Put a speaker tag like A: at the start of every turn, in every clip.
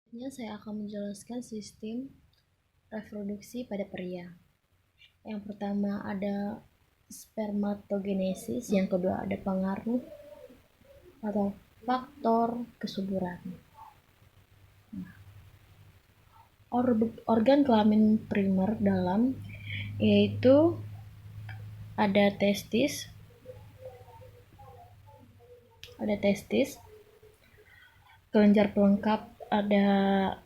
A: Saya akan menjelaskan sistem reproduksi pada pria. Yang pertama ada spermatogenesis, yang kedua ada pengaruh atau faktor kesuburan. Organ kelamin primer dalam yaitu ada testis, kelenjar pelengkap ada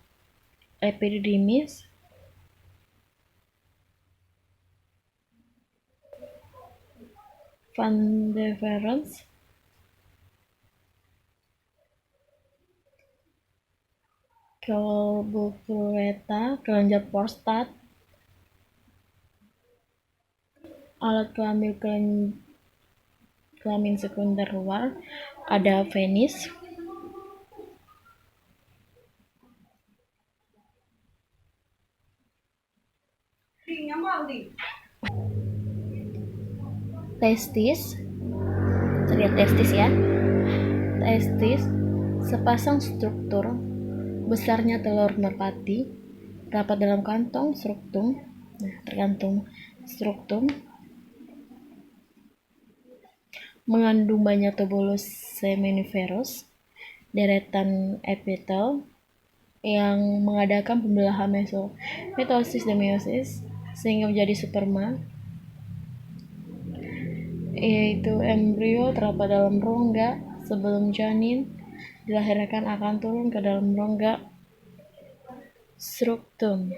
A: epididymis, van deferens, Calbucureta, kelenjar prostat, alat kelamin sekunder luar ada penis, testis, lihat testis ya. Testis sepasang struktur besarnya telur merpati rapat dalam kantong struktum. Tergantung struktum, mengandung banyak tubulus seminiferus, deretan epitel yang mengadakan pembelahan mitosis dan meiosis sehingga menjadi sperma, yaitu embrio terdapat dalam rongga sebelum janin dilahirkan akan turun ke dalam rongga struktum.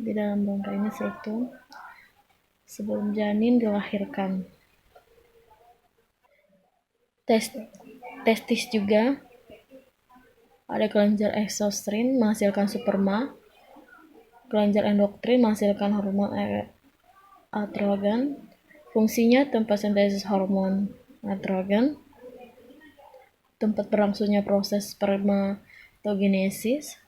A: Di dalam rongga ini struktum sebelum janin dilahirkan. Testis juga ada kelenjar eksokrin menghasilkan sperma, kelenjar endokrin menghasilkan hormon androgen, fungsinya tempat sintesis hormon androgen, tempat berlangsungnya proses spermatogenesis,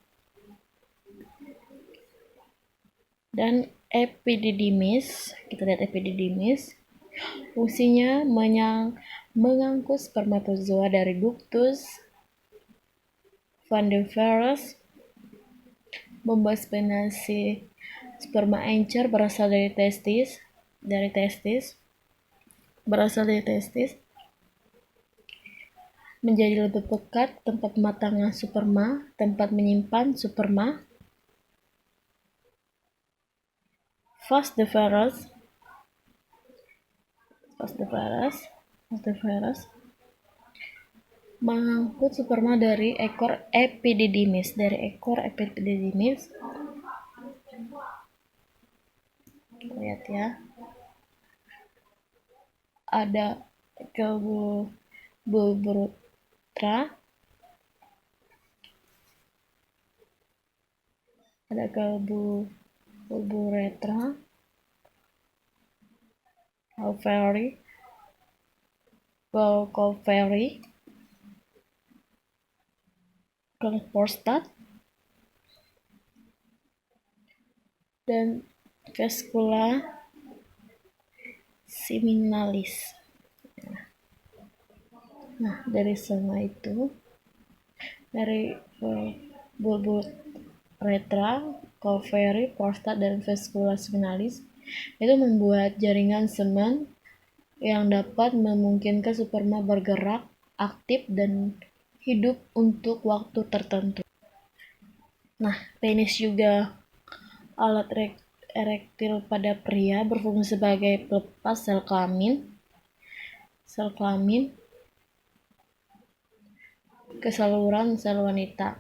A: dan epididymis. Kita lihat epididymis, fungsinya mengangkut spermatozoa dari ductus van deferens, membuat spinasi sperma encer berasal dari testis menjadi lebih pekat tempat pematangan sperma, tempat menyimpan sperma. Vas deferens mengangkut sperma dari ekor epididymis. Lihat ya, ada bulboretra, Golgifery, kelenjar prostat, dan vescula seminalis. Dari semua itu, dari bulboretra, Golgifery, prostat, dan vescula seminalis itu membuat jaringan semen yang dapat memungkinkan sperma bergerak aktif dan hidup untuk waktu tertentu. Penis juga alat erektil pada pria, berfungsi sebagai pelepas sel kelamin ke saluran sel wanita,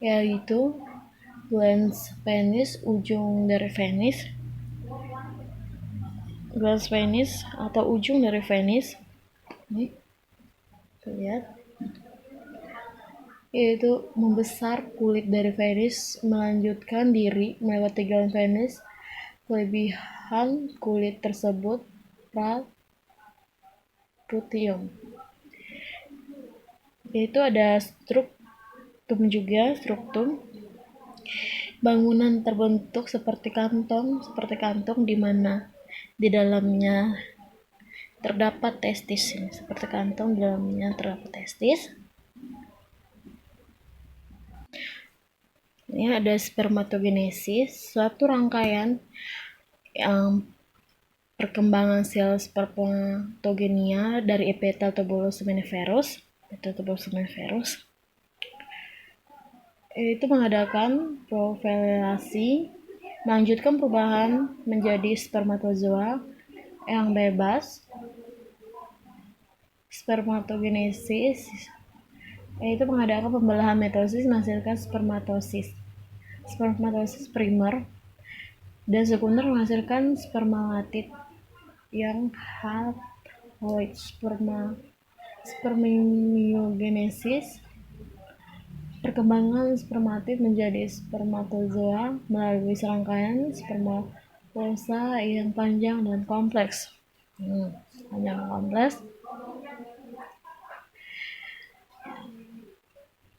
A: yaitu glans penis, ujung dari penis. Lihat, yaitu membesar kulit dari penis, melanjutkan diri melewati glans penis. Kelebihan kulit tersebut protrudium, yaitu ada struktum bangunan terbentuk seperti kantong di mana di dalamnya terdapat testis. Ini seperti kantong, di dalamnya terdapat testis. Ini ada spermatogenesis, suatu rangkaian perkembangan sel spermatogenia dari epitel tubulus seminiferus. Itu mengadakan proliferasi, melanjutkan perubahan menjadi spermatozoa yang bebas. Spermatogenesis yaitu mengadakan pembelahan mitosis menghasilkan spermatosis primer dan sekunder menghasilkan spermatid yang haploid. Spermiogenesis, perkembangan spermatid menjadi spermatozoa melalui serangkaian spermatosa yang panjang dan kompleks.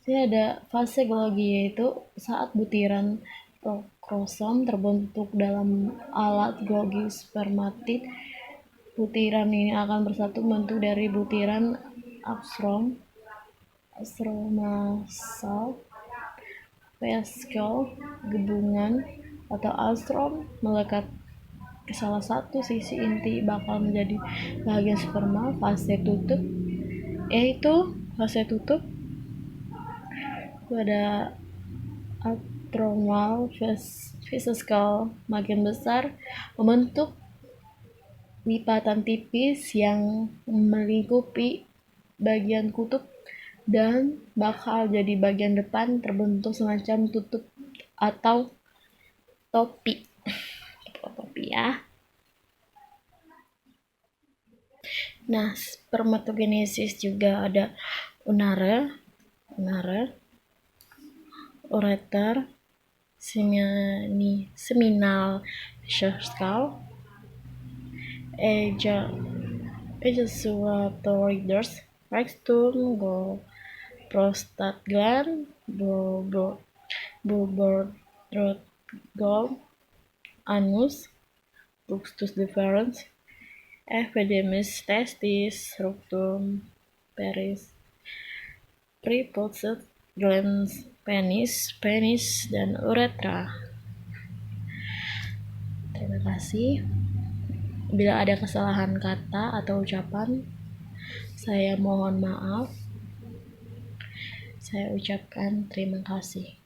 A: Ini ada fase Golgi, yaitu saat butiran kromosom terbentuk dalam alat Golgi spermatid. Butiran ini akan bersatu membentuk dari butiran astromasal, veskel, gabungan, atau astrom melekat ke salah satu sisi inti bakal menjadi bagian sperma. Fase tutup itu ada atromal vesicle makin besar, membentuk lipatan tipis yang melingkupi bagian kutub dan bakal jadi bagian depan terbentuk semacam tutup atau topi ya. Nah, spermatogenesis juga ada ureter, seminal vesicle, ejaculatoriders, rectum, prostate gland, bulboid gland, anus, ductus deferens, epididymis, testis, rectum, preputial glands, penis, dan uretra. Terima kasih. Bila ada kesalahan kata atau ucapan, saya mohon maaf. Saya ucapkan terima kasih.